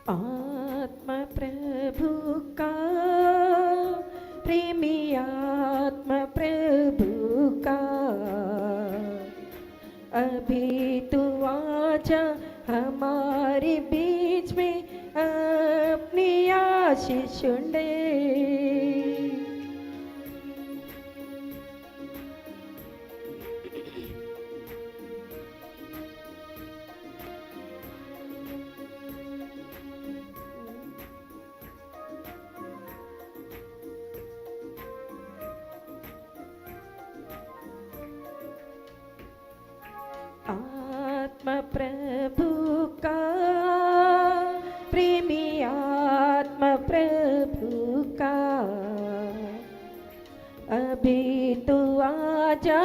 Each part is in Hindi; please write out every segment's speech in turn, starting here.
आत्मा प्रभु का, प्रेमी आत्मा प्रभु का, अभी तू आजा हमारे बीच में, अपनी आशीष दे। आत्मा प्रभु का, प्रेमी आत्मा प्रभु का, अभी तू आजा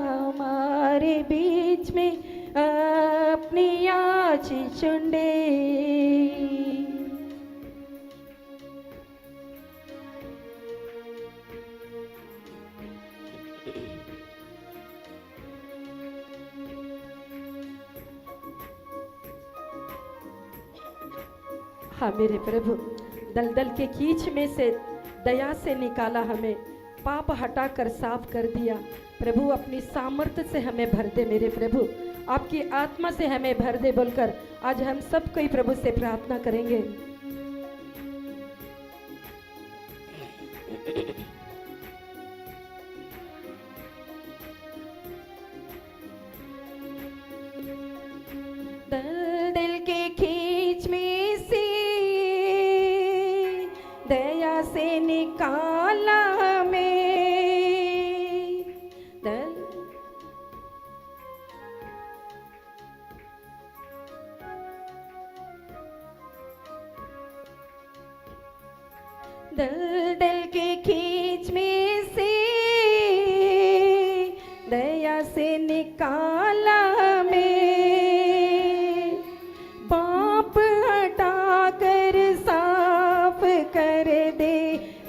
हमारे बीच में, अपनी आशीष दे। हाँ मेरे प्रभु, दलदल के कीच में से दया से निकाला हमें, पाप हटाकर साफ कर दिया। प्रभु अपनी सामर्थ्य से हमें भर दे मेरे प्रभु, आपकी आत्मा से हमें भर दे बोलकर आज हम सब कोई प्रभु से प्रार्थना करेंगे। दलदल के खींच में से दया से निकाला हमें, दलदल के खींच में से दया से निकाला हमें, पाप हटा कर साफ कर दे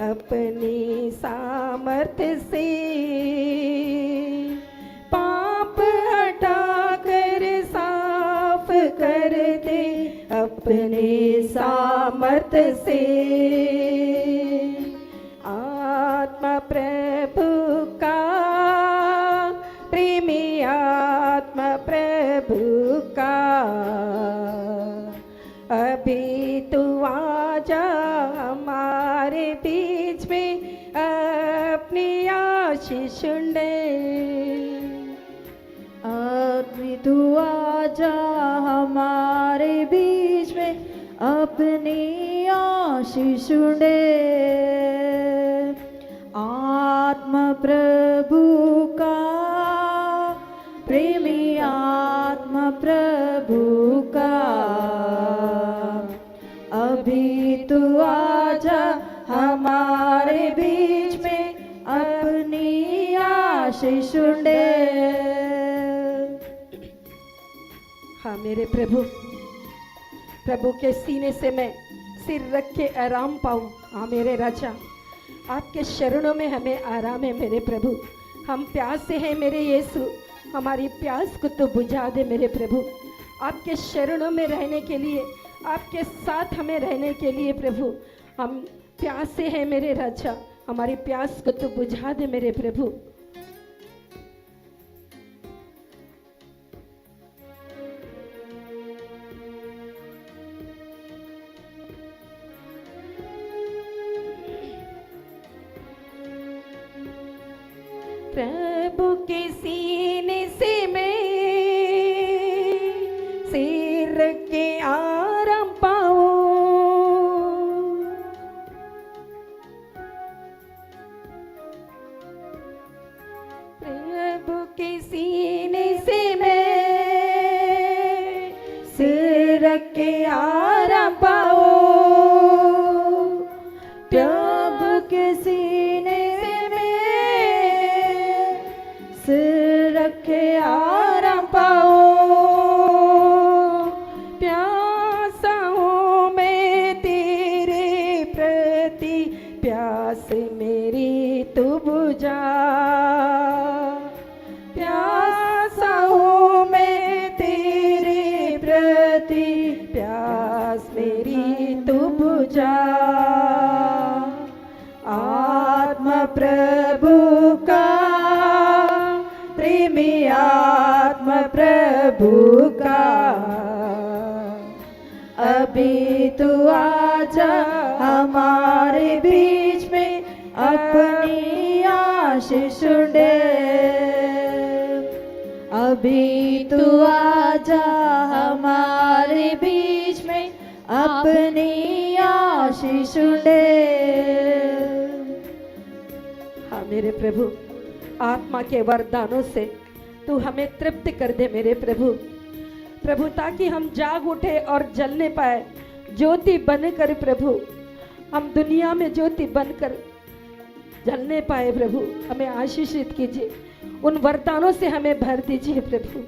अपनी सामर्थ्य से, पाप हटा कर साफ कर दे अपने सामर्थ्य से। आत्मा प्रभु का, प्रेमी आत्मा प्रभु का, अभी तू आजा हमारे बीच में, अपनी आशीष दे। अभी तू आजा हमारे बीच में, अपनी आशीष दे। आत्मा प्रभु का, प्रेमी आत्मा प्रभु का, अभी तू आजा हमारे बीच में, अपनी आशीष दे। हाँ मेरे प्रभु, प्रभु के सीने से मैं सिर रख के आराम पाऊँ। हाँ मेरे राजा, आपके शरणों में हमें आराम है मेरे प्रभु। हम प्यास से हैं मेरे यीशु, हमारी प्यास को तो बुझा दे मेरे प्रभु। आपके शरणों में रहने के लिए, आपके साथ हमें रहने के लिए प्रभु हम प्यास से हैं मेरे राजा, हमारी प्यास को तो बुझा दे मेरे प्रभु। प्रभु के सीने से मैं सिर के आराम पाऊं, प्रभु के सीने से मैं सिर के आराम पाऊं, प्रभु के सीने सिर रखे आराम पाओ। प्यासा हूँ मैं तेरे प्रति, प्यास मेरी तू बुझा। प्यासा हूँ मैं तेरे प्रति, प्यास मेरी जा। आत्मा प्रभु का, प्रेमी आत्मा प्रभु का, अभी तू आजा हमारे बीच में, अपनी आशीष दे। अभी तू आजा हमारे बीच में, अपनी आशीष दे। हाँ मेरे प्रभु, आत्मा के वरदानों से तू हमें तृप्त कर दे मेरे प्रभु। प्रभु ताकि हम जाग उठे और जलने पाए, ज्योति बनकर प्रभु, हम दुनिया में ज्योति बनकर जलने पाए। प्रभु हमें आशीषित कीजिए, उन वरदानों से हमें भर दीजिए प्रभु।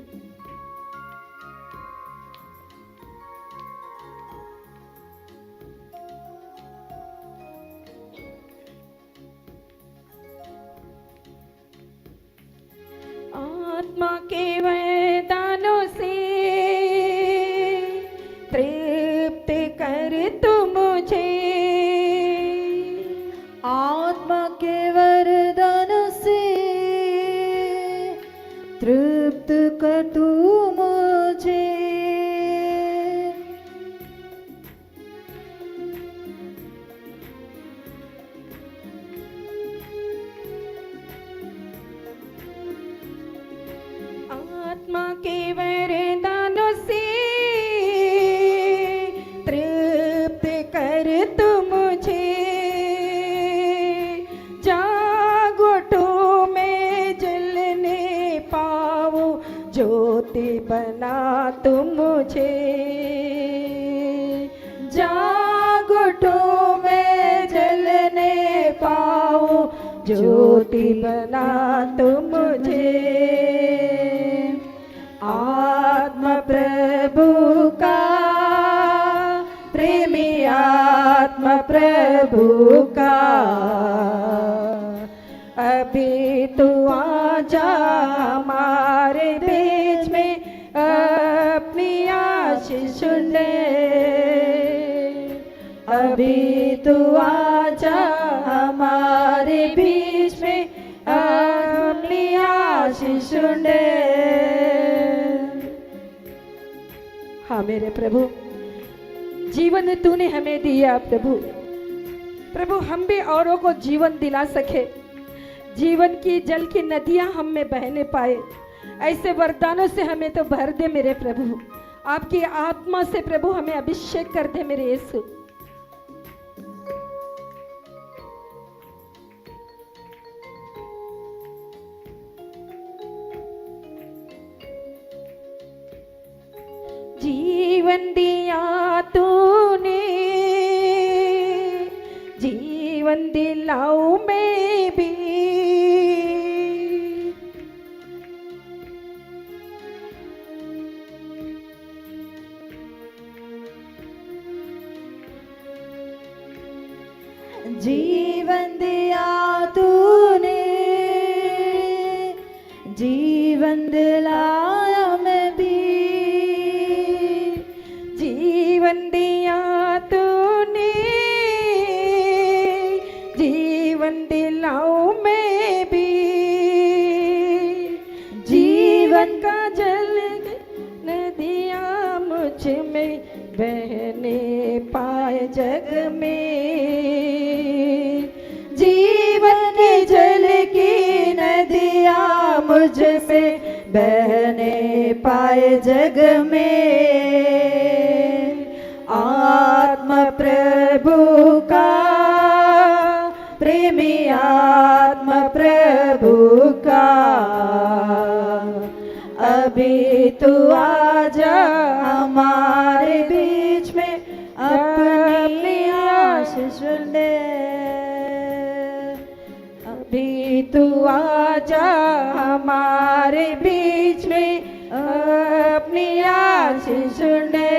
आत्मा के वरदानों से तृप्त कर तू मुझे। आत्मा के वरदान से तृप्त कर तू मुझे। आत्मा के वरदानों से तृप्त कर तू मुझे। जागोटो में जलने पाऊं, ज्योति बना तू मुझे। जागोटो में जलने पाऊं, ज्योति बना तू मुझे। आत्मा प्रभु का, प्रेमी आत्मा प्रभु का, अभी तू आजा हमारे बीच में, अपनी आशीष दे। अभी तू आजा हमारे बीच में, अपनी आशीष दे। हाँ मेरे प्रभु, जीवन तूने हमें दिया प्रभु। प्रभु हम भी औरों को जीवन दिला सके, जीवन की जल की नदियां हम में बहने पाए, ऐसे वरदानों से हमें तो भर दे मेरे प्रभु। आपकी आत्मा से प्रभु हमें अभिषेक कर दे मेरे यीशु। जीवन दिया तूने, जीवन दिलाऊं मैं भी। जीवन दिया तूने, जीवन दिलाया मैं भी। जीवन दिया तूने, जीवन दिलाऊं मैं भी। जीवन का जल नदियाँ मुझ में बहने पाए जग में। जीवन के जल की नदियाँ मुझ से बहने पाए जग में। आत्मा प्रभु का, प्रेमी आत्मा प्रभु का, अभी तू आजा हमारे बीच में, अपनी आशीष दे। अभी तू आजा हमारे बीच में, अपनी आशीष दे।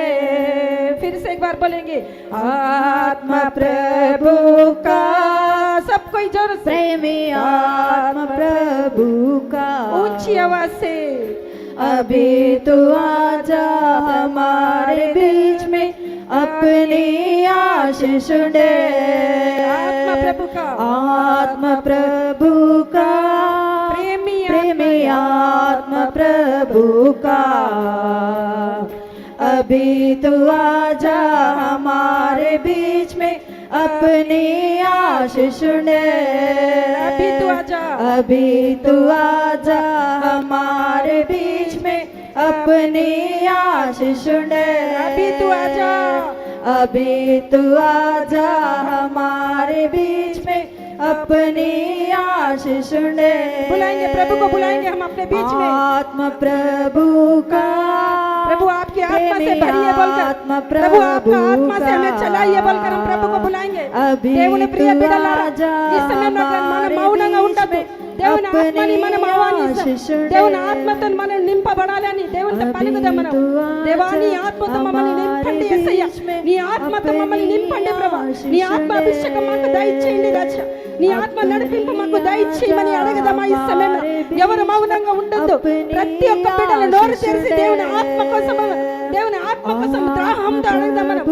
फिर से एक बार बोलेंगे, आत्मा प्रभु का, सब कोई जोर से। प्रेमी आत्मा प्रभु का, ऊंची आवाज से। अभी तू आजा हमारे बीच में, अपनी आशीष दे। आत्मा प्रभु का आत्मा प्रभु का प्रेमी प्रेमी आत्मा प्रभु का अभी तू आजा हमारे बीच में अपनी आशीष दे। अभी तू आजा अभी तू आजा हमारे बीच में अपनी आशीष दे। अभी तू आजा अभी तू आजा हमारे बीच में अपनी आशीष दे। बुलाएंगे प्रभु को, बुलाएंगे हम अपने बीच में। आत्मा प्रभु का प्रभु आपकी आत्मा से भरिए बोलकर, आत्मा प्रभु आपका आत्मा से हमें का चलाइए बोलकर हम प्रभु को बुलाएंगे। अभी దేవుని ప్రియ तू బిడ్డలారా, आजा ఈ సమయంలో మన हमारे మౌనంగా बीच ఉండదు। में దేవుని ఆత్మని మనం अपनी ఆహ్వానిస్తాం। आशीष दे। దేవుని ఆత్మతో మనం నింపబడాలని దేవునితో పలుకుదాం మనం। దేవా నీ ఆత్మతో మమ్మల్ని నింపండి యేసయ్య, నీ ఆత్మతో మమ్మల్ని నింపండి ప్రభు। నీ ఆత్మ అభిషేకం మాకు దయచేయండి రాజా, నీ ఆత్మ నడిపింపు మాకు దయచేయమని అడగదామా ఈ సమయంలో। ఎవరు మౌనంగా ఉండొద్దు, ప్రతి ఒక్క బిడ్డలు నోరు తెరిచి దేవుని ఆత్మ కోసం, దేవుని ఆత్మ కోసం దాహంతో అడగదాం మనం।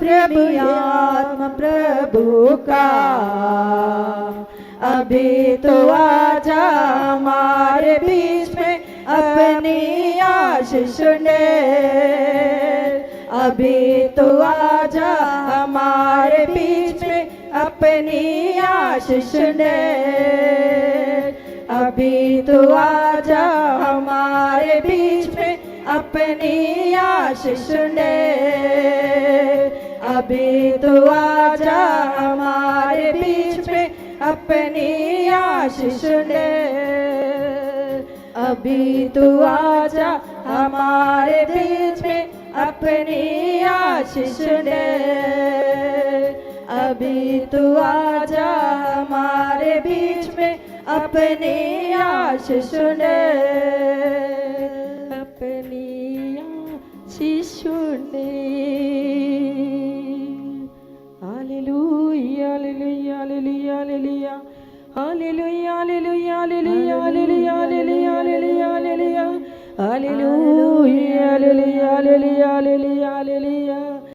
प्रभु आत्मा प्रभु का अभी तो आजा हमारे बीच में अपनी आशीष दे। अभी तो आजा हमारे बीच में अपनी आशीष दे। अभी तो आजा हमारे बीच में अपनी आशीष दे। अभी तो आजा हमारे बीच में अपनी आशीष दे। अभी तो आजा हमारे बीच में अपनी आशीष दे। अभी तो आजा हमारे बीच में अपनी आशीष दे। अपनी आशीष दे। Hallelujah hallelujah hallelujah hallelujah hallelujah hallelujah hallelujah hallelujah hallelujah hallelujah hallelujah hallelujah hallelujah hallelujah hallelujah hallelujah.